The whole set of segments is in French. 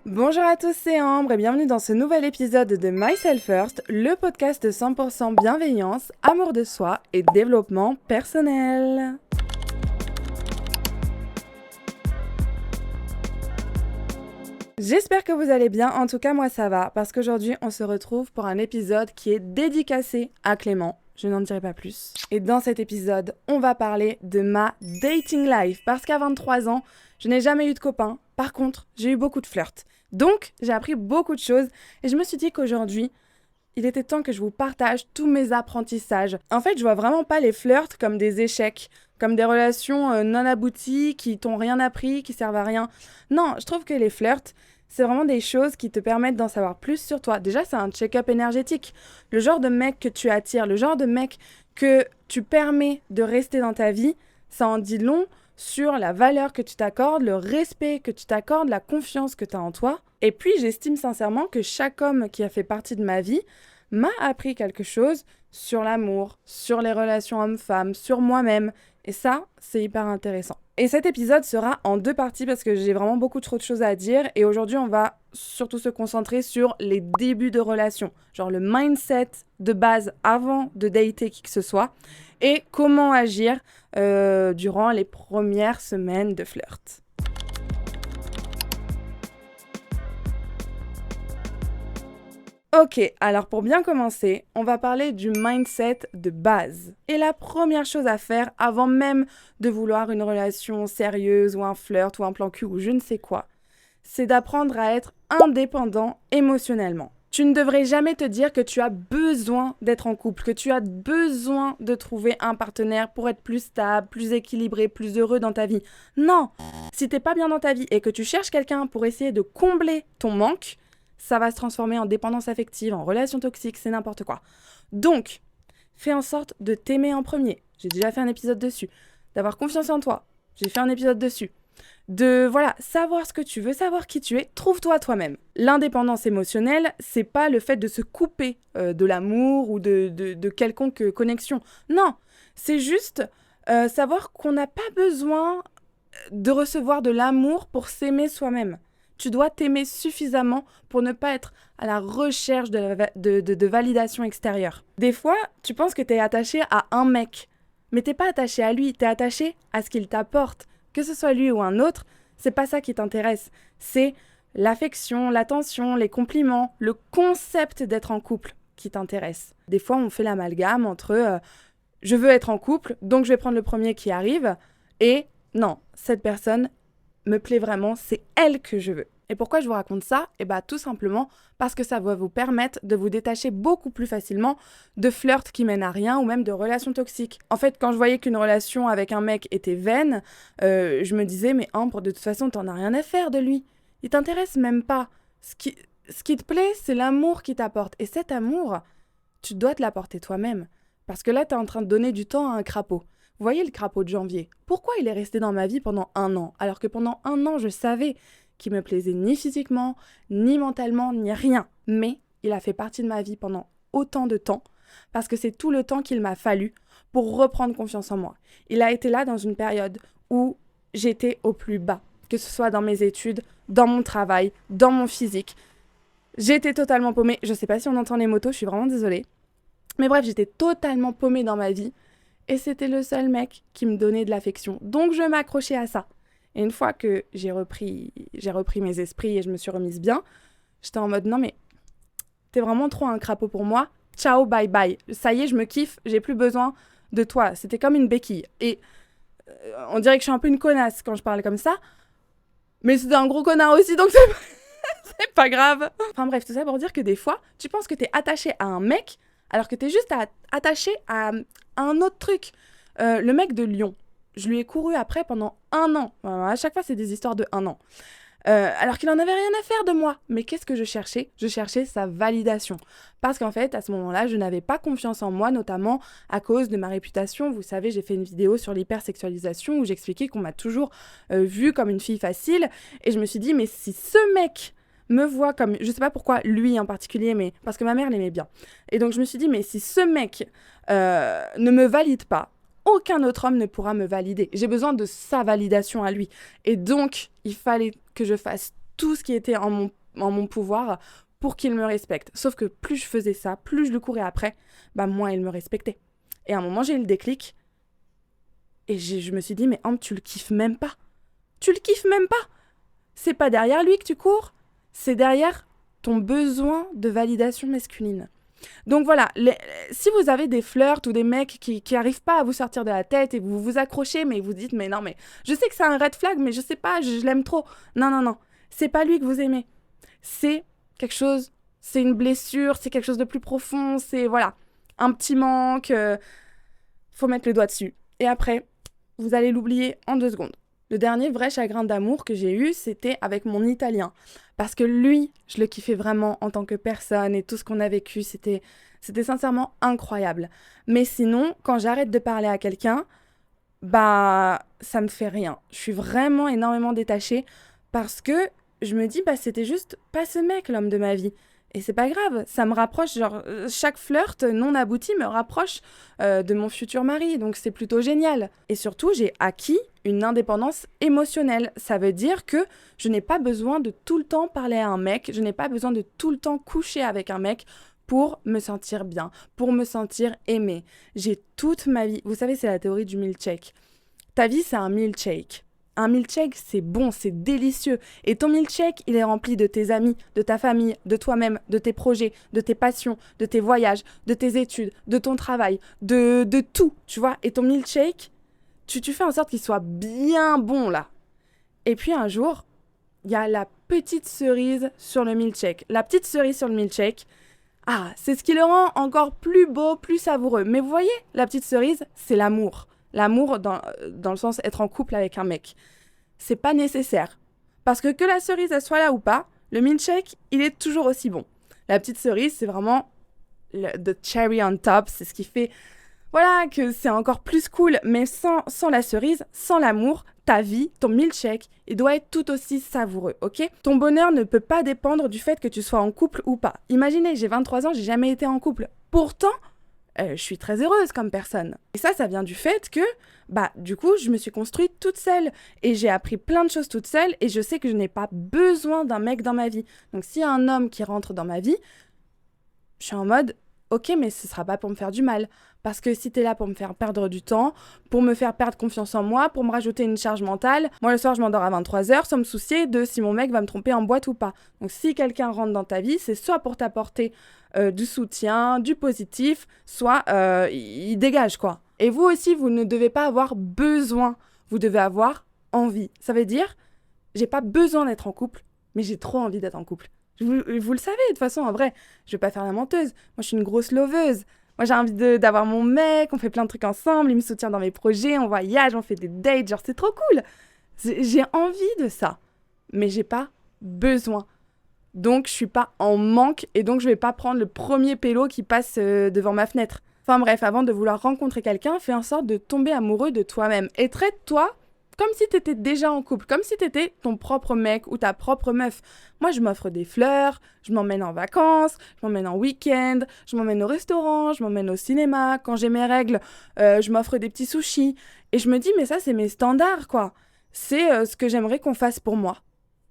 Bonjour à tous, c'est Ambre et bienvenue dans ce nouvel épisode de Myself First, le podcast de 100% bienveillance, amour de soi et développement personnel. J'espère que vous allez bien, en tout cas moi ça va, parce qu'aujourd'hui on se retrouve pour un épisode qui est dédicacé à Clément. Je n'en dirai pas plus. Et dans cet épisode, on va parler de ma dating life, parce qu'à 23 ans, je n'ai jamais eu de copain. Par contre, j'ai eu beaucoup de flirts. Donc, j'ai appris beaucoup de choses et je me suis dit qu'aujourd'hui, il était temps que je vous partage tous mes apprentissages. En fait, je vois vraiment pas les flirts comme des échecs, comme des relations non abouties qui t'ont rien appris, qui servent à rien. Non, je trouve que les flirts, c'est vraiment des choses qui te permettent d'en savoir plus sur toi. Déjà, c'est un check-up énergétique. Le genre de mec que tu attires, le genre de mec que tu permets de rester dans ta vie, ça en dit long sur la valeur que tu t'accordes, le respect que tu t'accordes, la confiance que tu as en toi. Et puis, j'estime sincèrement que chaque homme qui a fait partie de ma vie m'a appris quelque chose sur l'amour, sur les relations hommes-femmes, sur moi-même. Et ça, c'est hyper intéressant. Et cet épisode sera en 2 parties parce que j'ai vraiment beaucoup trop de choses à dire. Et aujourd'hui, on va surtout se concentrer sur les débuts de relation. Genre le mindset de base avant de dater qui que ce soit. Et comment agir durant les premières semaines de flirt. Ok, alors pour bien commencer, on va parler du mindset de base. Et la première chose à faire avant même de vouloir une relation sérieuse ou un flirt ou un plan cul ou je ne sais quoi, c'est d'apprendre à être indépendant émotionnellement. Tu ne devrais jamais te dire que tu as besoin d'être en couple, que tu as besoin de trouver un partenaire pour être plus stable, plus équilibré, plus heureux dans ta vie. Non, si t'es pas bien dans ta vie et que tu cherches quelqu'un pour essayer de combler ton manque, ça va se transformer en dépendance affective, en relation toxique, c'est n'importe quoi. Donc, fais en sorte de t'aimer en premier. J'ai déjà fait un épisode dessus. D'avoir confiance en toi. J'ai fait un épisode dessus. De savoir ce que tu veux, savoir qui tu es, trouve-toi toi-même. L'indépendance émotionnelle, c'est pas le fait de se couper de l'amour ou de quelconque connexion. Non, c'est juste savoir qu'on n'a pas besoin de recevoir de l'amour pour s'aimer soi-même. Tu dois t'aimer suffisamment pour ne pas être à la recherche de validation extérieure. Des fois, tu penses que t'es attaché à un mec, mais t'es pas attaché à lui, t'es attaché à ce qu'il t'apporte. Que ce soit lui ou un autre, c'est pas ça qui t'intéresse. C'est l'affection, l'attention, les compliments, le concept d'être en couple qui t'intéresse. Des fois, on fait l'amalgame entre je veux être en couple, donc je vais prendre le premier qui arrive, et non, cette personne me plaît vraiment, c'est elle que je veux. Et pourquoi je vous raconte ça ? Eh bien, tout simplement parce que ça va vous permettre de vous détacher beaucoup plus facilement de flirts qui mènent à rien ou même de relations toxiques. En fait, quand je voyais qu'une relation avec un mec était vaine, je me disais, mais Ambre, de toute façon, t'en as rien à faire de lui. Il t'intéresse même pas. Ce qui te plaît, c'est l'amour qu'il t'apporte. Et cet amour, tu dois te l'apporter toi-même. Parce que là, t'es en train de donner du temps à un crapaud. Vous voyez le crapaud de janvier ? Pourquoi il est resté dans ma vie pendant 1 an ? Alors que pendant 1 an, je savais qu'il me plaisait ni physiquement, ni mentalement, ni rien. Mais il a fait partie de ma vie pendant autant de temps, parce que c'est tout le temps qu'il m'a fallu pour reprendre confiance en moi. Il a été là dans une période où j'étais au plus bas, que ce soit dans mes études, dans mon travail, dans mon physique. J'étais totalement paumée. Je sais pas si on entend les motos, je suis vraiment désolée. Mais bref, j'étais totalement paumée dans ma vie. Et c'était le seul mec qui me donnait de l'affection. Donc je m'accrochais à ça. Et une fois que j'ai repris mes esprits et je me suis remise bien, j'étais en mode non mais t'es vraiment trop un crapaud pour moi. Ciao, bye bye. Ça y est, je me kiffe, j'ai plus besoin de toi. C'était comme une béquille. Et on dirait que je suis un peu une connasse quand je parle comme ça. Mais c'était un gros connard aussi, donc c'est pas grave. Enfin bref, tout ça pour dire que des fois, tu penses que t'es attaché à un mec alors que t'es juste attaché à un autre truc. Le mec de Lyon, je lui ai couru après pendant 1 an. À chaque fois, c'est des histoires de 1 an. Alors qu'il en avait rien à faire de moi. Mais qu'est-ce que je cherchais ? Je cherchais sa validation. Parce qu'en fait, à ce moment-là, je n'avais pas confiance en moi, notamment à cause de ma réputation. Vous savez, j'ai fait une vidéo sur l'hypersexualisation où j'expliquais qu'on m'a toujours vue comme une fille facile. Et je me suis dit, mais si ce mec me voit comme, je sais pas pourquoi lui en particulier, mais parce que ma mère l'aimait bien. Et donc je me suis dit, mais si ce mec ne me valide pas, aucun autre homme ne pourra me valider. J'ai besoin de sa validation à lui. Et donc, il fallait que je fasse tout ce qui était en mon pouvoir pour qu'il me respecte. Sauf que plus je faisais ça, plus je le courais après, bah moins il me respectait. Et à un moment, j'ai eu le déclic. Et je me suis dit, mais Ambre, tu le kiffes même pas. Tu le kiffes même pas. C'est pas derrière lui que tu cours, c'est derrière ton besoin de validation masculine. Donc voilà, si vous avez des flirts ou des mecs qui arrivent pas à vous sortir de la tête et vous vous accrochez, mais vous dites, mais non, mais je sais que c'est un red flag, mais je sais pas, je l'aime trop. Non, non, non, c'est pas lui que vous aimez. C'est quelque chose, c'est une blessure, c'est quelque chose de plus profond, c'est voilà, un petit manque, faut mettre le doigt dessus. Et après, vous allez l'oublier en 2 secondes. Le dernier vrai chagrin d'amour que j'ai eu, c'était avec mon Italien. Parce que lui, je le kiffais vraiment en tant que personne et tout ce qu'on a vécu, c'était sincèrement incroyable. Mais sinon, quand j'arrête de parler à quelqu'un, bah, ça me fait rien. Je suis vraiment énormément détachée parce que je me dis, bah, c'était juste pas ce mec, l'homme de ma vie. Et c'est pas grave, ça me rapproche, genre, chaque flirt non abouti me rapproche de mon futur mari, donc c'est plutôt génial. Et surtout, j'ai acquis une indépendance émotionnelle. Ça veut dire que je n'ai pas besoin de tout le temps parler à un mec, je n'ai pas besoin de tout le temps coucher avec un mec pour me sentir bien, pour me sentir aimée. J'ai toute ma vie, vous savez, c'est la théorie du milkshake. Ta vie, c'est un milkshake. Un milkshake, c'est bon, c'est délicieux. Et ton milkshake, il est rempli de tes amis, de ta famille, de toi-même, de tes projets, de tes passions, de tes voyages, de tes études, de ton travail, de tout, tu vois. Et ton milkshake, tu fais en sorte qu'il soit bien bon, là. Et puis un jour, il y a la petite cerise sur le milkshake. La petite cerise sur le milkshake, ah, c'est ce qui le rend encore plus beau, plus savoureux. Mais vous voyez, la petite cerise, c'est l'amour. L'amour dans le sens être en couple avec un mec. C'est pas nécessaire. Parce que la cerise elle soit là ou pas, le milkshake, il est toujours aussi bon. La petite cerise, c'est vraiment the cherry on top. C'est ce qui fait, voilà, que c'est encore plus cool. Mais sans la cerise, sans l'amour, ta vie, ton milkshake, il doit être tout aussi savoureux, ok? Ton bonheur ne peut pas dépendre du fait que tu sois en couple ou pas. Imaginez, j'ai 23 ans, j'ai jamais été en couple. Pourtant, je suis très heureuse comme personne. Et ça vient du fait que, bah, du coup, je me suis construite toute seule. Et j'ai appris plein de choses toute seule. Et je sais que je n'ai pas besoin d'un mec dans ma vie. Donc, s'il y a un homme qui rentre dans ma vie, je suis en mode, ok, mais ce sera pas pour me faire du mal. Parce que si t'es là pour me faire perdre du temps, pour me faire perdre confiance en moi, pour me rajouter une charge mentale, moi le soir je m'endors à 23h sans me soucier de si mon mec va me tromper en boîte ou pas. Donc si quelqu'un rentre dans ta vie, c'est soit pour t'apporter du soutien, du positif, soit il dégage quoi. Et vous aussi, vous ne devez pas avoir besoin, vous devez avoir envie. Ça veut dire, j'ai pas besoin d'être en couple, mais j'ai trop envie d'être en couple. Vous le savez, de toute façon, en vrai, je vais pas faire la menteuse. Moi, je suis une grosse loveuse. Moi, j'ai envie d'avoir mon mec, on fait plein de trucs ensemble, il me soutient dans mes projets, on voyage, on fait des dates, genre, c'est trop cool. J'ai envie de ça, mais j'ai pas besoin. Donc, je suis pas en manque et donc, je vais pas prendre le premier pélo qui passe devant ma fenêtre. Enfin bref, avant de vouloir rencontrer quelqu'un, fais en sorte de tomber amoureux de toi-même et traite-toi comme si t'étais déjà en couple, comme si t'étais ton propre mec ou ta propre meuf. Moi, je m'offre des fleurs, je m'emmène en vacances, je m'emmène en week-end, je m'emmène au restaurant, je m'emmène au cinéma. Quand j'ai mes règles, je m'offre des petits sushis. Et je me dis, mais ça, c'est mes standards, quoi. C'est ce que j'aimerais qu'on fasse pour moi.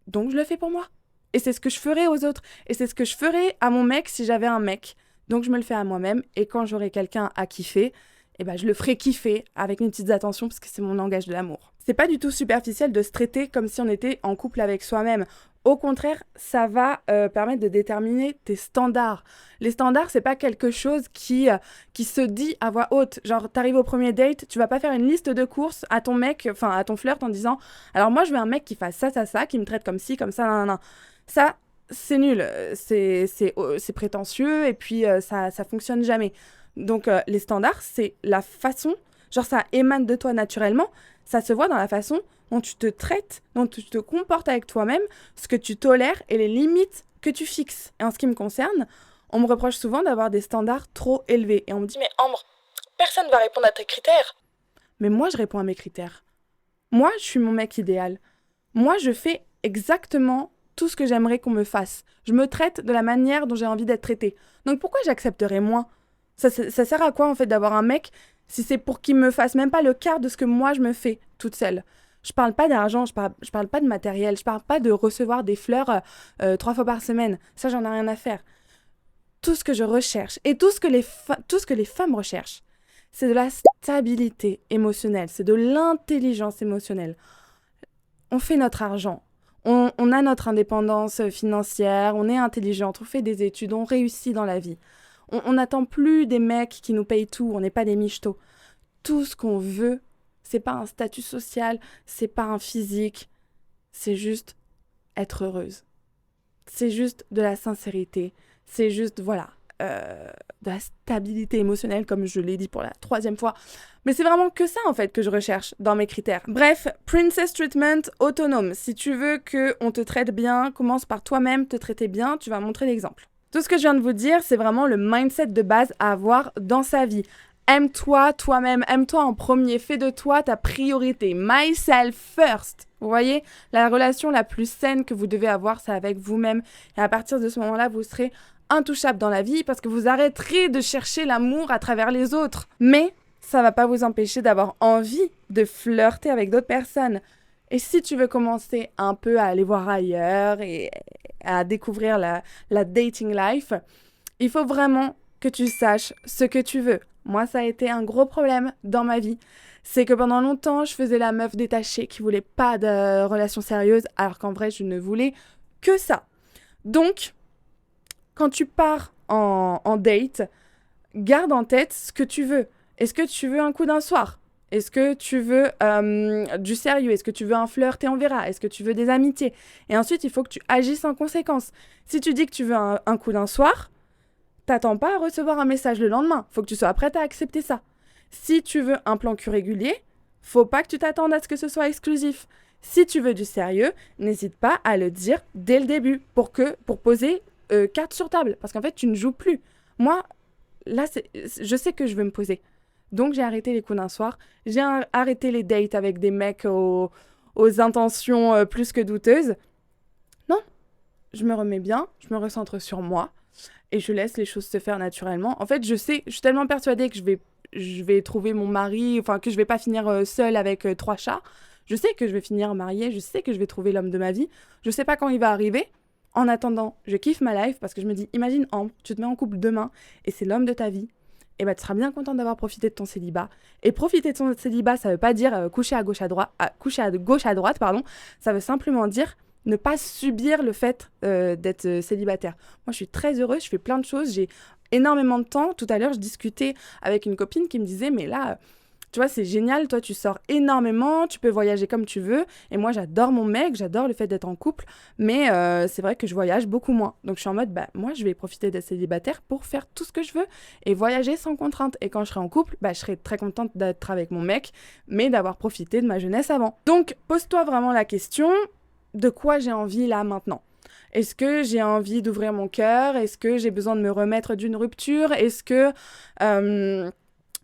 Donc, je le fais pour moi. Et c'est ce que je ferais aux autres. Et c'est ce que je ferais à mon mec si j'avais un mec. Donc, je me le fais à moi-même. Et quand j'aurai quelqu'un à kiffer, eh ben, je le ferai kiffer avec mes petites attentions parce que c'est mon langage de l'amour. C'est pas du tout superficiel de se traiter comme si on était en couple avec soi-même. Au contraire, ça va permettre de déterminer tes standards. Les standards, c'est pas quelque chose qui se dit à voix haute. Genre, t'arrives au premier date, tu vas pas faire une liste de courses à ton mec, enfin à ton flirt en disant « Alors moi, je veux un mec qui fasse ça, qui me traite comme ci, comme ça, nan. » Ça, c'est nul. C'est prétentieux et puis ça fonctionne jamais. Donc, les standards, c'est la façon, genre ça émane de toi naturellement, ça se voit dans la façon dont tu te traites, dont tu te comportes avec toi-même, ce que tu tolères et les limites que tu fixes. Et en ce qui me concerne, on me reproche souvent d'avoir des standards trop élevés. Et on me dit, mais Ambre, personne ne va répondre à tes critères. Mais moi, je réponds à mes critères. Moi, je suis mon mec idéal. Moi, je fais exactement tout ce que j'aimerais qu'on me fasse. Je me traite de la manière dont j'ai envie d'être traitée. Donc pourquoi j'accepterais moins ? Ça sert à quoi en fait d'avoir un mec si c'est pour qu'il me fasse même pas le quart de ce que moi je me fais toute seule ? Je parle pas d'argent, je parle pas de matériel, je parle pas de recevoir des fleurs 3 fois par semaine. Ça, j'en ai rien à faire. Tout ce que je recherche et tout ce que les femmes recherchent, c'est de la stabilité émotionnelle, c'est de l'intelligence émotionnelle. On fait notre argent, on a notre indépendance financière, on est intelligente, on fait des études, on réussit dans la vie. On n'attend plus des mecs qui nous payent tout, on n'est pas des michetots. Tout ce qu'on veut, c'est pas un statut social, c'est pas un physique, c'est juste être heureuse. C'est juste de la sincérité, c'est juste, voilà, de la stabilité émotionnelle, comme je l'ai dit pour la 3e fois. Mais c'est vraiment que ça, en fait, que je recherche dans mes critères. Bref, princess treatment autonome. Si tu veux qu'on te traite bien, commence par toi-même te traiter bien, tu vas montrer l'exemple. Tout ce que je viens de vous dire, c'est vraiment le mindset de base à avoir dans sa vie. Aime-toi toi-même, aime-toi en premier, fais de toi ta priorité. Myself first. Vous voyez, la relation la plus saine que vous devez avoir, c'est avec vous-même. Et à partir de ce moment-là, vous serez intouchable dans la vie parce que vous arrêterez de chercher l'amour à travers les autres. Mais ça va pas vous empêcher d'avoir envie de flirter avec d'autres personnes. Et si tu veux commencer un peu à aller voir ailleurs et à découvrir la dating life, il faut vraiment que tu saches ce que tu veux. Moi, ça a été un gros problème dans ma vie. C'est que pendant longtemps, je faisais la meuf détachée qui voulait pas de relation sérieuse, alors qu'en vrai, je ne voulais que ça. Donc, quand tu pars en date, garde en tête ce que tu veux. Est-ce que tu veux un coup d'un soir ? Est-ce que tu veux du sérieux ? Est-ce que tu veux un flirt et on verra ? Est-ce que tu veux des amitiés ? Et ensuite, il faut que tu agisses en conséquence. Si tu dis que tu veux un coup d'un soir, t'attends pas à recevoir un message le lendemain. Faut que tu sois prête à accepter ça. Si tu veux un plan cul régulier, faut pas que tu t'attendes à ce que ce soit exclusif. Si tu veux du sérieux, n'hésite pas à le dire dès le début pour poser carte sur table. Parce qu'en fait, tu ne joues plus. Moi, là, je sais que je veux me poser. Donc, j'ai arrêté les coups d'un soir. J'ai arrêté les dates avec des mecs aux intentions plus que douteuses. Non, je me remets bien, je me recentre sur moi et je laisse les choses se faire naturellement. En fait, je suis tellement persuadée que je vais trouver mon mari, enfin que je vais pas finir seule avec 3 chats. Je sais que je vais finir mariée, je sais que je vais trouver l'homme de ma vie. Je sais pas quand il va arriver. En attendant, je kiffe ma life parce que je me dis, imagine Ambre, tu te mets en couple demain et c'est l'homme de ta vie. Et bah, tu seras bien contente d'avoir profité de ton célibat. Et profiter de ton célibat, ça veut pas dire coucher à gauche à droite, pardon. Ça veut simplement dire ne pas subir le fait d'être célibataire. Moi, je suis très heureuse, je fais plein de choses, j'ai énormément de temps. Tout à l'heure, je discutais avec une copine qui me disait, mais là, tu vois, c'est génial, toi, tu sors énormément, tu peux voyager comme tu veux. Et moi, j'adore mon mec, j'adore le fait d'être en couple, mais c'est vrai que je voyage beaucoup moins. Donc, je suis en mode, bah, moi, je vais profiter d'être célibataire pour faire tout ce que je veux et voyager sans contrainte. Et quand je serai en couple, bah, je serai très contente d'être avec mon mec, mais d'avoir profité de ma jeunesse avant. Donc, pose-toi vraiment la question, de quoi j'ai envie là, maintenant ? Est-ce que j'ai envie d'ouvrir mon cœur ? Est-ce que j'ai besoin de me remettre d'une rupture ? Est-ce que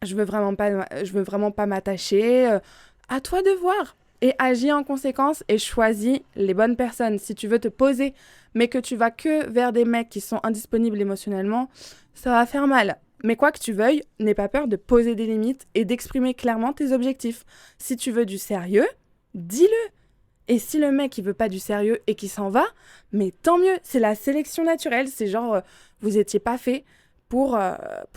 je veux vraiment pas m'attacher. À toi de voir. Et agis en conséquence et choisis les bonnes personnes. Si tu veux te poser, mais que tu vas que vers des mecs qui sont indisponibles émotionnellement, ça va faire mal. Mais quoi que tu veuilles, n'aie pas peur de poser des limites et d'exprimer clairement tes objectifs. Si tu veux du sérieux, dis-le. Et si le mec, il veut pas du sérieux et qu'il s'en va, mais tant mieux. C'est la sélection naturelle. C'est genre, vous étiez pas fait pour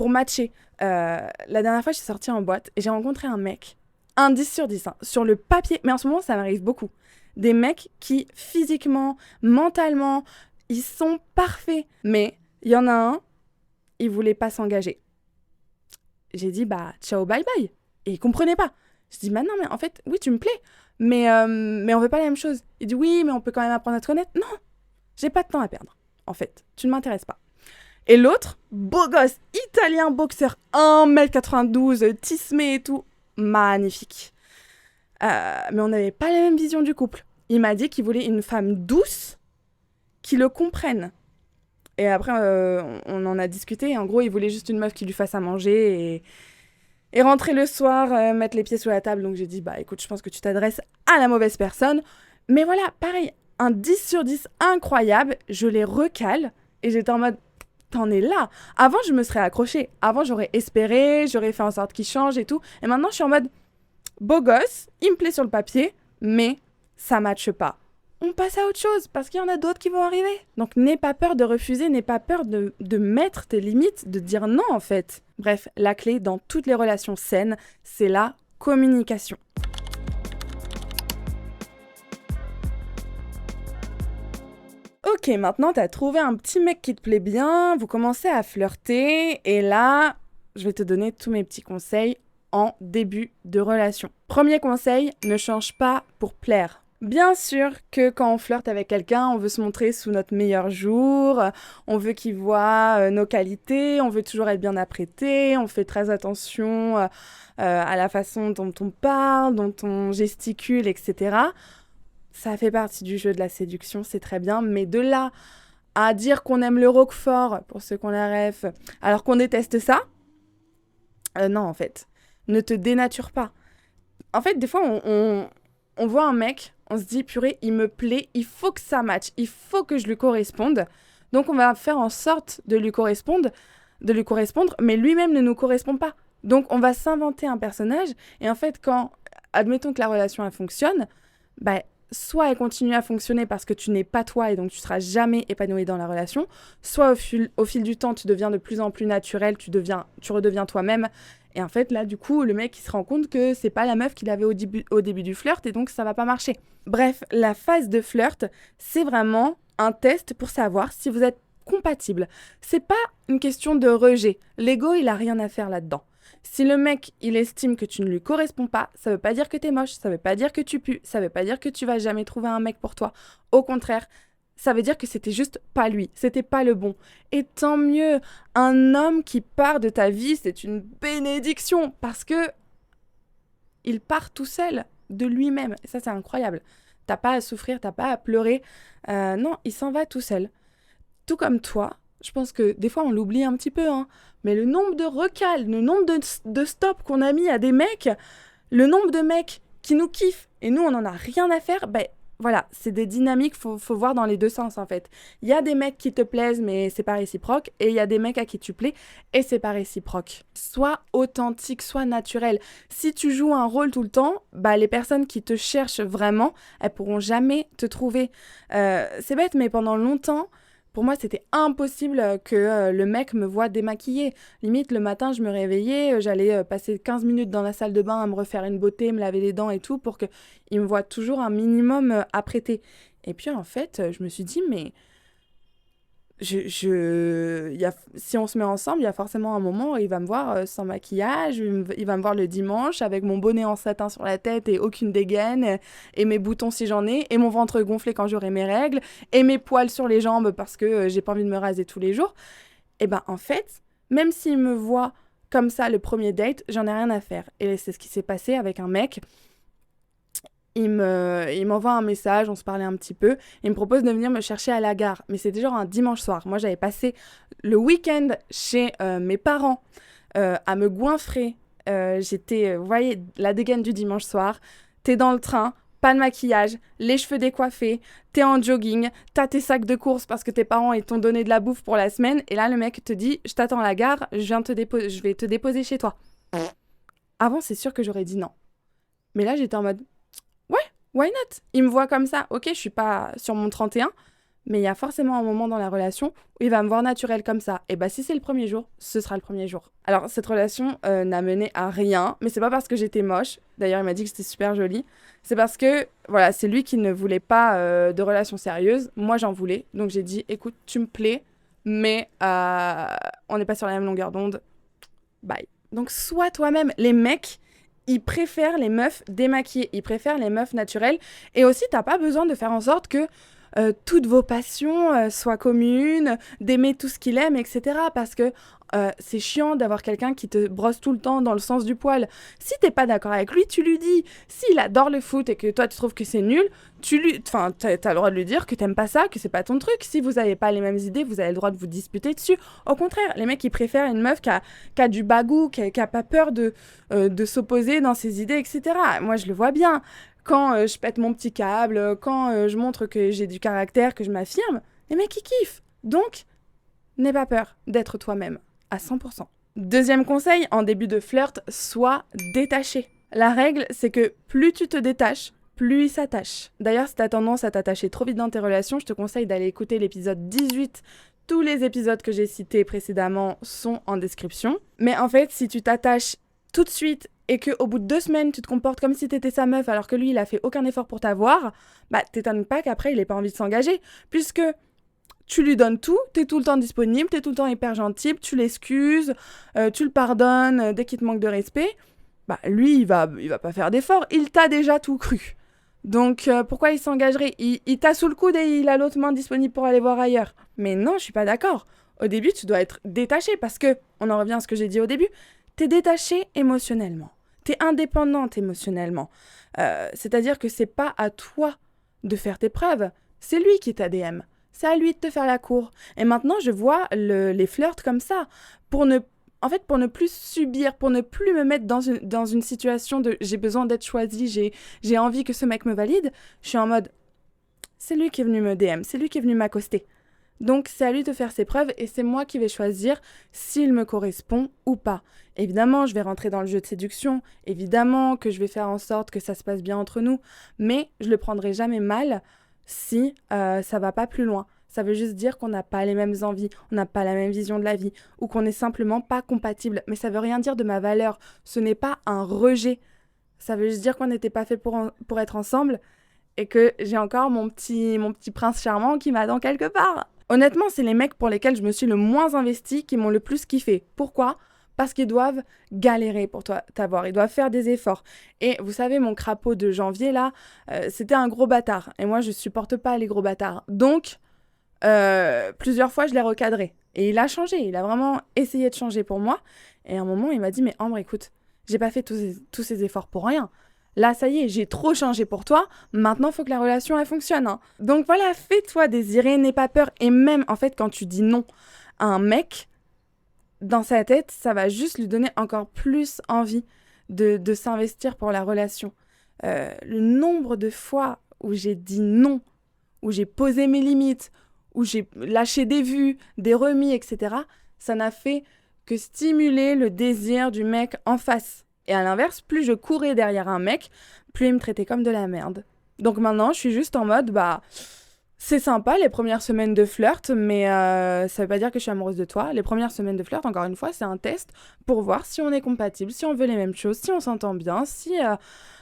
matcher. La dernière fois, je suis sortie en boîte et j'ai rencontré un mec, un 10 sur 10, hein, sur le papier, mais en ce moment, ça m'arrive beaucoup. Des mecs qui, physiquement, mentalement, ils sont parfaits. Mais il y en a un, il voulait pas s'engager. J'ai dit, bah, ciao, bye bye. Et il comprenait pas. Je dis, bah non, mais en fait, oui, tu me plais, mais on veut pas la même chose. Il dit, oui, mais on peut quand même apprendre à te connaître. Non, j'ai pas de temps à perdre, en fait. Tu ne m'intéresses pas. Et l'autre, beau gosse, italien, boxeur, 1m92, tismé et tout, magnifique. Mais on n'avait pas la même vision du couple. Il m'a dit qu'il voulait une femme douce, qui le comprenne. Et après, on en a discuté. Et en gros, il voulait juste une meuf qui lui fasse à manger et rentrer le soir, mettre les pieds sur la table. Donc j'ai dit, bah écoute, je pense que tu t'adresses à la mauvaise personne. Mais voilà, pareil, un 10 sur 10 incroyable. Je les recale et j'étais en mode, t'en es là. Avant, je me serais accrochée. Avant, j'aurais espéré, j'aurais fait en sorte qu'il change et tout. Et maintenant, je suis en mode, beau gosse, il me plaît sur le papier, mais ça matche pas. On passe à autre chose parce qu'il y en a d'autres qui vont arriver. Donc n'aie pas peur de refuser, n'aie pas peur de mettre tes limites, de dire non en fait. Bref, la clé dans toutes les relations saines, c'est la communication. Ok, maintenant t'as trouvé un petit mec qui te plaît bien, vous commencez à flirter, et là, je vais te donner tous mes petits conseils en début de relation. Premier conseil, ne change pas pour plaire. Bien sûr que quand on flirte avec quelqu'un, on veut se montrer sous notre meilleur jour, on veut qu'il voit nos qualités, on veut toujours être bien apprêté, on fait très attention à la façon dont on parle, dont on gesticule, etc. Ça fait partie du jeu de la séduction, c'est très bien, mais de là à dire qu'on aime le roquefort, pour ceux qu'on la ref, alors qu'on déteste ça, non en fait, ne te dénature pas. En fait, des fois, on voit un mec, on se dit, purée, il me plaît, il faut que ça matche, il faut que je lui corresponde. Donc, on va faire en sorte de lui correspondre, mais lui-même ne nous correspond pas. Donc, on va s'inventer un personnage. Et en fait, quand, admettons que la relation, elle fonctionne, bah, soit elle continue à fonctionner parce que tu n'es pas toi et donc tu seras jamais épanoui dans la relation, soit au fil du temps, tu deviens de plus en plus naturel, tu redeviens toi-même. Et en fait, là, du coup, le mec, il se rend compte que c'est pas la meuf qu'il avait au début du flirt et donc ça va pas marcher. Bref, la phase de flirt, c'est vraiment un test pour savoir si vous êtes compatibles. C'est pas une question de rejet. L'ego, il a rien à faire là-dedans. Si le mec, il estime que tu ne lui corresponds pas, ça veut pas dire que t'es moche, ça veut pas dire que tu pues, ça veut pas dire que tu vas jamais trouver un mec pour toi. Au contraire, ça veut dire que c'était juste pas lui, c'était pas le bon. Et tant mieux, un homme qui part de ta vie, c'est une bénédiction parce que il part tout seul de lui-même. Et ça, c'est incroyable. T'as pas à souffrir, t'as pas à pleurer. Non, il s'en va tout seul. Tout comme toi, je pense que des fois on l'oublie un petit peu, hein, mais le nombre de recals, le nombre de stops qu'on a mis à des mecs, le nombre de mecs qui nous kiffent et nous on en a rien à faire, ben voilà, c'est des dynamiques, faut voir dans les deux sens en fait. Il y a des mecs qui te plaisent mais c'est pas réciproque et il y a des mecs à qui tu plais et c'est pas réciproque. Sois authentique, sois naturel. Si tu joues un rôle tout le temps, bah les personnes qui te cherchent vraiment, elles pourront jamais te trouver. C'est bête mais pendant longtemps, pour moi, c'était impossible que le mec me voie démaquillée. Limite, le matin, je me réveillais, j'allais passer 15 minutes dans la salle de bain à me refaire une beauté, me laver les dents et tout, pour qu'il me voie toujours un minimum apprêté. Et puis, en fait, je me suis dit, mais si on se met ensemble, il y a forcément un moment où il va me voir sans maquillage, il va me voir le dimanche avec mon bonnet en satin sur la tête et aucune dégaine, et mes boutons si j'en ai, et mon ventre gonflé quand j'aurai mes règles, et mes poils sur les jambes parce que j'ai pas envie de me raser tous les jours. Et ben en fait, même s'il me voit comme ça le premier date, j'en ai rien à faire. Et c'est ce qui s'est passé avec un mec. Il m'envoie un message, on se parlait un petit peu, il me propose de venir me chercher à la gare. Mais c'était genre un dimanche soir. Moi, j'avais passé le week-end chez mes parents à me goinfrer. Vous voyez, la dégaine du dimanche soir. T'es dans le train, pas de maquillage, les cheveux décoiffés, t'es en jogging, t'as tes sacs de courses parce que tes parents ils t'ont donné de la bouffe pour la semaine. Et là, le mec te dit, je t'attends à la gare, je vais te déposer chez toi. Avant, c'est sûr que j'aurais dit non. Mais là, j'étais en mode... Ouais, why not? Il me voit comme ça. Ok, je suis pas sur mon 31, mais il y a forcément un moment dans la relation où il va me voir naturel comme ça. Et bah si c'est le premier jour, ce sera le premier jour. Alors cette relation n'a mené à rien, mais c'est pas parce que j'étais moche. D'ailleurs, il m'a dit que j'étais super jolie. C'est parce que voilà, c'est lui qui ne voulait pas de relation sérieuse. Moi, j'en voulais. Donc j'ai dit, écoute, tu me plais, mais on n'est pas sur la même longueur d'onde. Bye. Donc sois toi-même. Les mecs, ils préfèrent les meufs démaquillées, ils préfèrent les meufs naturelles. Et aussi, t'as pas besoin de faire en sorte que toutes vos passions soient communes, d'aimer tout ce qu'il aime, etc. Parce que c'est chiant d'avoir quelqu'un qui te brosse tout le temps dans le sens du poil. Si t'es pas d'accord avec lui, tu lui dis. S'il adore le foot et que toi tu trouves que c'est nul, t'as le droit de lui dire que t'aimes pas ça, que c'est pas ton truc. Si vous avez pas les mêmes idées, vous avez le droit de vous disputer dessus. Au contraire, les mecs ils préfèrent une meuf qui a du bagou, qui a pas peur de s'opposer dans ses idées, etc. Moi je le vois bien. Quand je pète mon petit câble, quand je montre que j'ai du caractère, que je m'affirme, les mecs ils kiffent. Donc, n'aie pas peur d'être toi-même. À 100%. Deuxième conseil, en début de flirt, sois détaché. La règle, c'est que plus tu te détaches, plus il s'attache. D'ailleurs, si t'as tendance à t'attacher trop vite dans tes relations, je te conseille d'aller écouter l'épisode 18. Tous les épisodes que j'ai cités précédemment sont en description. Mais en fait, si tu t'attaches tout de suite et qu'au bout de 2 semaines, tu te comportes comme si t'étais sa meuf alors que lui, il a fait aucun effort pour t'avoir, bah t'étonnes pas qu'après, il ait pas envie de s'engager. Puisque tu lui donnes tout, t'es tout le temps disponible, t'es tout le temps hyper gentil, tu l'excuses, tu le pardonnes dès qu'il te manque de respect. Bah lui, il va pas faire d'effort, il t'a déjà tout cru. Donc pourquoi il s'engagerait? Il t'a sous le coude et il a l'autre main disponible pour aller voir ailleurs. Mais non, je suis pas d'accord. Au début, tu dois être détaché parce que, on en revient à ce que j'ai dit au début, t'es détaché émotionnellement. T'es indépendante émotionnellement. C'est-à-dire que c'est pas à toi de faire tes preuves, c'est lui qui t'a DM. C'est à lui de te faire la cour. Et maintenant, je vois les flirts comme ça. Pour ne plus subir, pour ne plus me mettre dans une situation de j'ai besoin d'être choisie, j'ai envie que ce mec me valide, je suis en mode c'est lui qui est venu me DM, c'est lui qui est venu m'accoster. Donc c'est à lui de faire ses preuves et c'est moi qui vais choisir s'il me correspond ou pas. Évidemment, je vais rentrer dans le jeu de séduction, évidemment que je vais faire en sorte que ça se passe bien entre nous, mais je le prendrai jamais mal si ça va pas plus loin. Ça veut juste dire qu'on n'a pas les mêmes envies, on n'a pas la même vision de la vie, ou qu'on n'est simplement pas compatible. Mais ça veut rien dire de ma valeur. Ce n'est pas un rejet. Ça veut juste dire qu'on n'était pas fait pour être ensemble et que j'ai encore mon petit prince charmant qui m'attend quelque part. Honnêtement, c'est les mecs pour lesquels je me suis le moins investie qui m'ont le plus kiffé. Pourquoi ? Parce qu'ils doivent galérer pour t'avoir, ils doivent faire des efforts. Et vous savez, mon crapaud de janvier, là, c'était un gros bâtard. Et moi, je supporte pas les gros bâtards. Donc, plusieurs fois, je l'ai recadré. Et il a changé, il a vraiment essayé de changer pour moi. Et à un moment, il m'a dit, mais Ambre, écoute, j'ai pas fait tous ces efforts pour rien. Là, ça y est, j'ai trop changé pour toi. Maintenant, il faut que la relation, elle fonctionne. Hein. Donc voilà, fais-toi désirer, n'aie pas peur. Et même, en fait, quand tu dis non à un mec, dans sa tête, ça va juste lui donner encore plus envie de s'investir pour la relation. Le nombre de fois où j'ai dit non, où j'ai posé mes limites, où j'ai lâché des vues, des remis, etc., ça n'a fait que stimuler le désir du mec en face. Et à l'inverse, plus je courais derrière un mec, plus il me traitait comme de la merde. Donc maintenant, je suis juste en mode, c'est sympa les premières semaines de flirt, mais ça veut pas dire que je suis amoureuse de toi. Les premières semaines de flirt, encore une fois, c'est un test pour voir si on est compatible, si on veut les mêmes choses, si on s'entend bien, si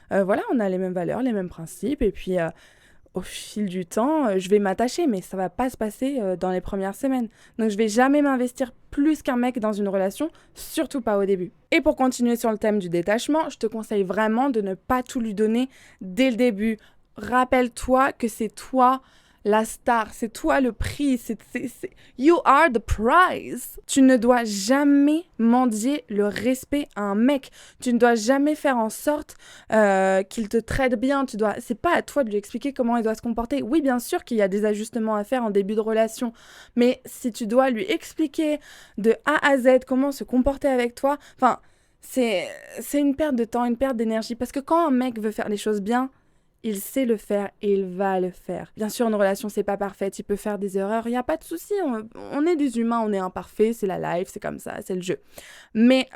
voilà, on a les mêmes valeurs, les mêmes principes, et puis au fil du temps, je vais m'attacher, mais ça va pas se passer dans les premières semaines. Donc je vais jamais m'investir plus qu'un mec dans une relation, surtout pas au début. Et pour continuer sur le thème du détachement, je te conseille vraiment de ne pas tout lui donner dès le début. Rappelle-toi que c'est toi la star, c'est toi le prix, you are the prize. Tu ne dois jamais mendier le respect à un mec. Tu ne dois jamais faire en sorte qu'il te traite bien. C'est pas à toi de lui expliquer comment il doit se comporter. Oui, bien sûr qu'il y a des ajustements à faire en début de relation, mais si tu dois lui expliquer de A à Z comment se comporter avec toi, c'est une perte de temps, une perte d'énergie. Parce que quand un mec veut faire les choses bien, il sait le faire et il va le faire. Bien sûr, une relation, c'est pas parfaite, il peut faire des erreurs, il n'y a pas de souci, on est des humains, on est imparfaits, c'est la life, c'est comme ça, c'est le jeu. Mais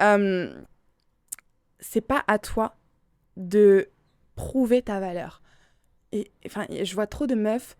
c'est pas à toi de prouver ta valeur. Et je vois trop de meufs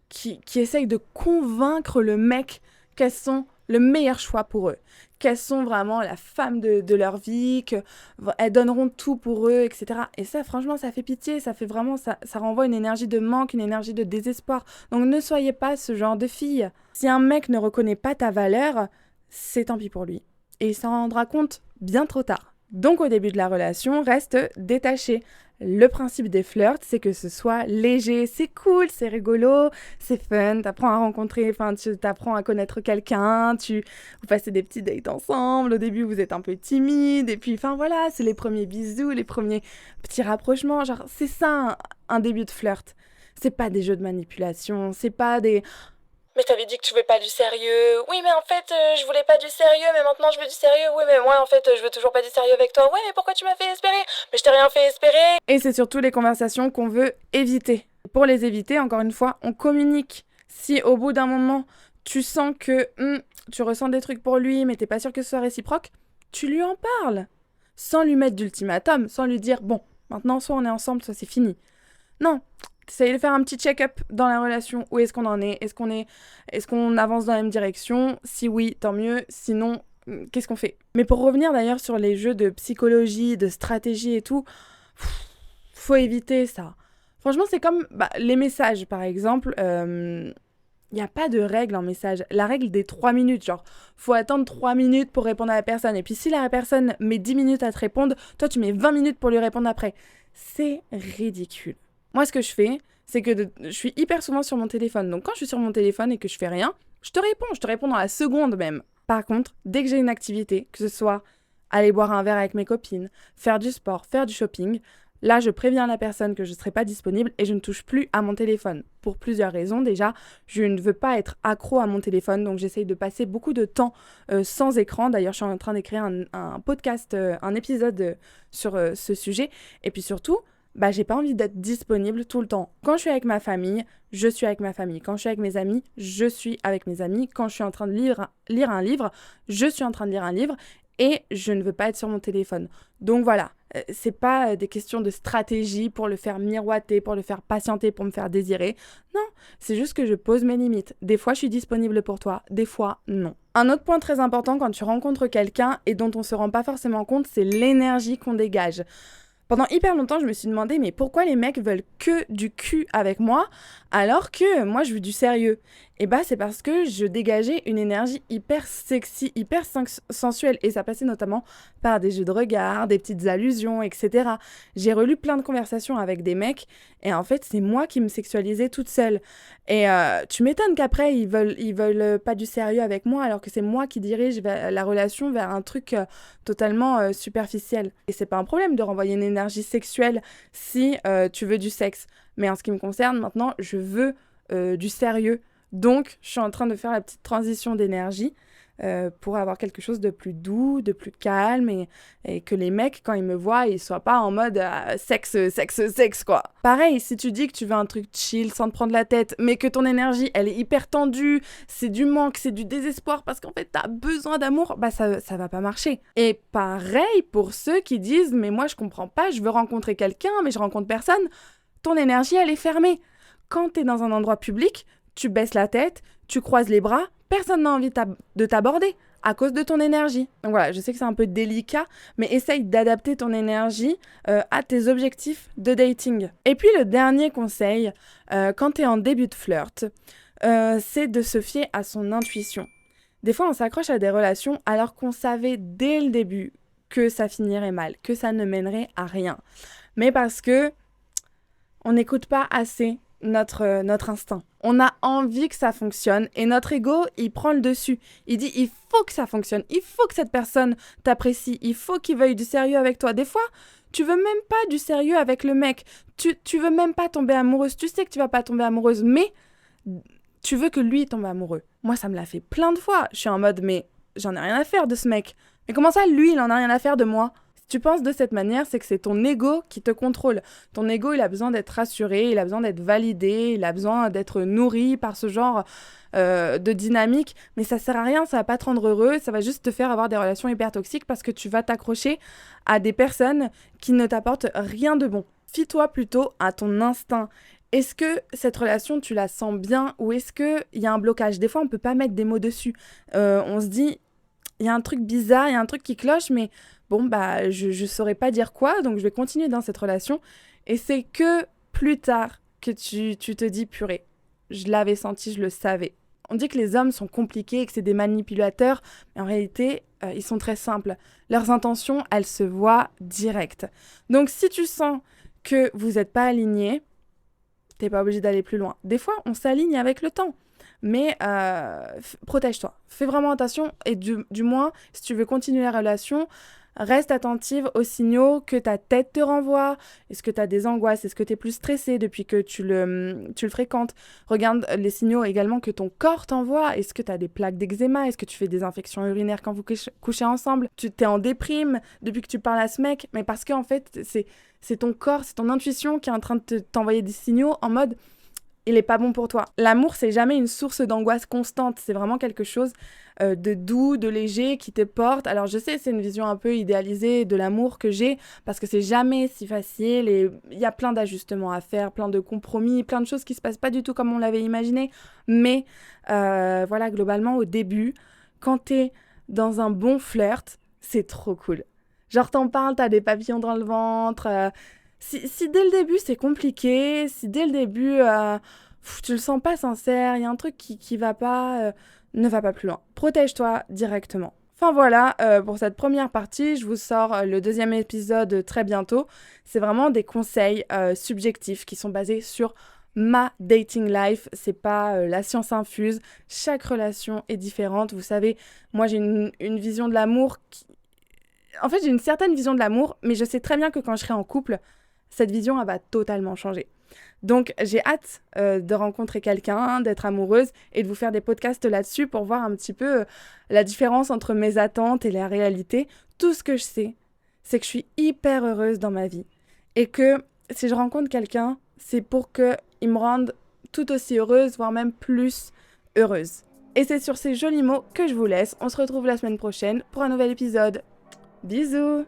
qui essayent de convaincre le mec qu'elles sont le meilleur choix pour eux, qu'elles sont vraiment la femme de leur vie, qu'elles donneront tout pour eux, etc. Et ça, franchement, ça fait pitié, ça fait vraiment, ça renvoie une énergie de manque, une énergie de désespoir. Donc ne soyez pas ce genre de fille. Si un mec ne reconnaît pas ta valeur, c'est tant pis pour lui. Et il s'en rendra compte bien trop tard. Donc au début de la relation, reste détaché. Le principe des flirts, c'est que ce soit léger, c'est cool, c'est rigolo, c'est fun, t'apprends à rencontrer, tu t'apprends à connaître quelqu'un, vous passez des petits dates ensemble, au début vous êtes un peu timide, et puis voilà, c'est les premiers bisous, les premiers petits rapprochements, genre c'est ça un début de flirt. C'est pas des jeux de manipulation, c'est pas des... Mais je t'avais dit que tu voulais pas du sérieux. Oui, mais en fait, je voulais pas du sérieux, mais maintenant je veux du sérieux. Oui, mais moi, en fait, je veux toujours pas du sérieux avec toi. Ouais, mais pourquoi tu m'as fait espérer? Mais je t'ai rien fait espérer. Et c'est surtout les conversations qu'on veut éviter. Pour les éviter, encore une fois, on communique. Si au bout d'un moment, tu sens que tu ressens des trucs pour lui, mais t'es pas sûr que ce soit réciproque, tu lui en parles. Sans lui mettre d'ultimatum, sans lui dire, bon, maintenant, soit on est ensemble, soit c'est fini. Non, t'essayes de faire un petit check-up dans la relation. Où est-ce qu'on en est ? Est-ce qu'on avance dans la même direction ? Si oui, tant mieux. Sinon, qu'est-ce qu'on fait ? Mais pour revenir d'ailleurs sur les jeux de psychologie, de stratégie et tout, faut éviter ça. Franchement, c'est comme les messages, par exemple. Il n'y a pas de règle en message. La règle des 3 minutes, genre, faut attendre 3 minutes pour répondre à la personne. Et puis si la personne met 10 minutes à te répondre, toi, tu mets 20 minutes pour lui répondre après. C'est ridicule. Moi, ce que je fais, c'est que je suis hyper souvent sur mon téléphone. Donc, quand je suis sur mon téléphone et que je fais rien, je te réponds dans la seconde même. Par contre, dès que j'ai une activité, que ce soit aller boire un verre avec mes copines, faire du sport, faire du shopping, là, je préviens la personne que je ne serai pas disponible et je ne touche plus à mon téléphone. Pour plusieurs raisons. Déjà, je ne veux pas être accro à mon téléphone, donc j'essaye de passer beaucoup de temps sans écran. D'ailleurs, je suis en train d'écrire un podcast, un épisode sur ce sujet. Et puis surtout, j'ai pas envie d'être disponible tout le temps. Quand je suis avec ma famille, je suis avec ma famille. Quand je suis avec mes amis, je suis avec mes amis. Quand je suis en train de lire un livre, je suis en train de lire un livre et je ne veux pas être sur mon téléphone. Donc voilà, c'est pas des questions de stratégie pour le faire miroiter, pour le faire patienter, pour me faire désirer. Non, c'est juste que je pose mes limites. Des fois, je suis disponible pour toi, des fois, non. Un autre point très important quand tu rencontres quelqu'un et dont on se rend pas forcément compte, c'est l'énergie qu'on dégage. Pendant hyper longtemps, je me suis demandé, mais pourquoi les mecs veulent que du cul avec moi, alors que moi, je veux du sérieux ? Et c'est parce que je dégageais une énergie hyper sexy, hyper sensuelle. Et ça passait notamment par des jeux de regard, des petites allusions, etc. J'ai relu plein de conversations avec des mecs, et en fait, c'est moi qui me sexualisais toute seule. Et tu m'étonnes qu'après, ils veulent pas du sérieux avec moi, alors que c'est moi qui dirige la relation vers un truc totalement superficiel. Et c'est pas un problème de renvoyer une énergie sexuelle si tu veux du sexe. Mais en ce qui me concerne, maintenant, je veux du sérieux. Donc, je suis en train de faire la petite transition d'énergie pour avoir quelque chose de plus doux, de plus calme et que les mecs, quand ils me voient, ils soient pas en mode sexe, quoi. Pareil, si tu dis que tu veux un truc chill sans te prendre la tête, mais que ton énergie, elle est hyper tendue, c'est du manque, c'est du désespoir parce qu'en fait, t'as besoin d'amour, ça va pas marcher. Et pareil pour ceux qui disent, mais moi, je comprends pas, je veux rencontrer quelqu'un, mais je rencontre personne. Ton énergie, elle est fermée. Quand t'es dans un endroit public, tu baisses la tête, tu croises les bras, personne n'a envie de t'aborder à cause de ton énergie. Donc voilà, je sais que c'est un peu délicat, mais essaye d'adapter ton énergie à tes objectifs de dating. Et puis le dernier conseil, quand tu es en début de flirt, c'est de se fier à son intuition. Des fois, on s'accroche à des relations alors qu'on savait dès le début que ça finirait mal, que ça ne mènerait à rien. Mais parce que on n'écoute pas assez notre instinct. On a envie que ça fonctionne et notre ego, il prend le dessus. Il dit, il faut que ça fonctionne, il faut que cette personne t'apprécie, il faut qu'il veuille du sérieux avec toi. Des fois, tu veux même pas du sérieux avec le mec. Tu veux même pas tomber amoureuse. Tu sais que tu vas pas tomber amoureuse, mais tu veux que lui tombe amoureux. Moi, ça me l'a fait plein de fois. Je suis en mode, mais j'en ai rien à faire de ce mec. Mais comment ça, lui, il en a rien à faire de moi ? Si tu penses de cette manière, c'est que c'est ton ego qui te contrôle. Ton ego, il a besoin d'être rassuré, il a besoin d'être validé, il a besoin d'être nourri par ce genre de dynamique. Mais ça sert à rien, ça va pas te rendre heureux, ça va juste te faire avoir des relations hyper toxiques parce que tu vas t'accrocher à des personnes qui ne t'apportent rien de bon. Fie-toi plutôt à ton instinct. Est-ce que cette relation, tu la sens bien ou est-ce qu'il y a un blocage ? Des fois, on peut pas mettre des mots dessus. On se dit, il y a un truc bizarre, il y a un truc qui cloche, mais bon, je saurais pas dire quoi, donc je vais continuer dans cette relation. Et c'est que plus tard que tu te dis, purée, je l'avais senti, je le savais. On dit que les hommes sont compliqués et que c'est des manipulateurs, mais en réalité, ils sont très simples. Leurs intentions, elles se voient directes. Donc si tu sens que vous n'êtes pas alignés, t'es pas obligé d'aller plus loin. Des fois, on s'aligne avec le temps. Mais protège-toi. Fais vraiment attention et du moins, si tu veux continuer la relation, reste attentive aux signaux que ta tête te renvoie. Est-ce que tu as des angoisses ? Est-ce que tu es plus stressé depuis que tu le fréquentes ? Regarde les signaux également que ton corps t'envoie. Est-ce que tu as des plaques d'eczéma ? Est-ce que tu fais des infections urinaires quand vous couchez ensemble ? Tu t'es en déprime depuis que tu parles à ce mec ? Mais parce qu'en fait, c'est ton corps, c'est ton intuition qui est en train de t'envoyer des signaux en mode il est pas bon pour toi. L'amour, c'est jamais une source d'angoisse constante, c'est vraiment quelque chose de doux, de léger, qui te porte. Alors je sais, c'est une vision un peu idéalisée de l'amour que j'ai, parce que c'est jamais si facile et il y a plein d'ajustements à faire, plein de compromis, plein de choses qui se passent pas du tout comme on l'avait imaginé. Mais voilà, globalement, au début, quand t'es dans un bon flirt, c'est trop cool. Genre t'en parles, t'as des papillons dans le ventre. Si dès le début c'est compliqué, si dès le début tu le sens pas sincère, il y a un truc qui va pas, ne va pas plus loin. Protège-toi directement. Enfin voilà, pour cette première partie, je vous sors le deuxième épisode très bientôt. C'est vraiment des conseils subjectifs qui sont basés sur ma dating life. C'est pas la science infuse. Chaque relation est différente. Vous savez, moi j'ai une vision de l'amour qui... En fait, j'ai une certaine vision de l'amour, mais je sais très bien que quand je serai en couple, cette vision, elle va totalement changer. Donc, j'ai hâte de rencontrer quelqu'un, d'être amoureuse et de vous faire des podcasts là-dessus pour voir un petit peu la différence entre mes attentes et la réalité. Tout ce que je sais, c'est que je suis hyper heureuse dans ma vie et que si je rencontre quelqu'un, c'est pour qu'il me rende tout aussi heureuse, voire même plus heureuse. Et c'est sur ces jolis mots que je vous laisse. On se retrouve la semaine prochaine pour un nouvel épisode. Bisous!